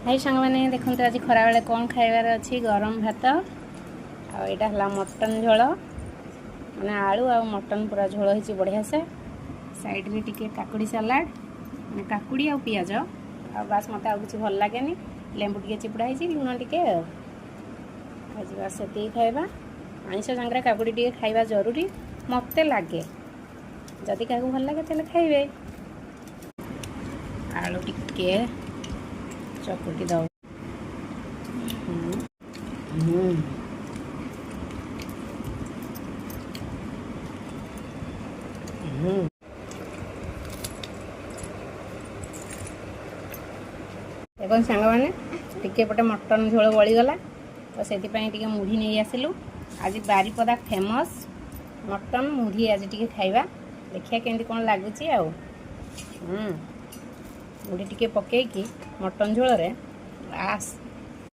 हाय सांग मैंने देखो आज खरा बेले कौन खाइबार अच्छी गरम भात आईटा है मटन झोल मैंने आलू आ मटन पूरा झोल हो बढ़िया से साइड रे टिके काकुड़ी सलाड मैंने काकुड़ी आ पियाज बास मत आ कि भल लगे लेंबू टे चिपुड़ा हो लुण टे आज बास से खाइबा आइंष सांगे काकुड़ी टे खाइबा जरूरी मत लगे जदि क्या भल लगे तेल खाइबे आलू टिके चकुटी दो देखो सांग मैंने टिके पटे मटन झोल बड़ीगला तो से मुढ़ी नहीं आसिलु आज बारीपदा फेमस मटन मुढ़ी आज टिके खाइबा देखिए केमती कौन लगुच मुढ़ी टिके पकईकी मटन झोल रे आस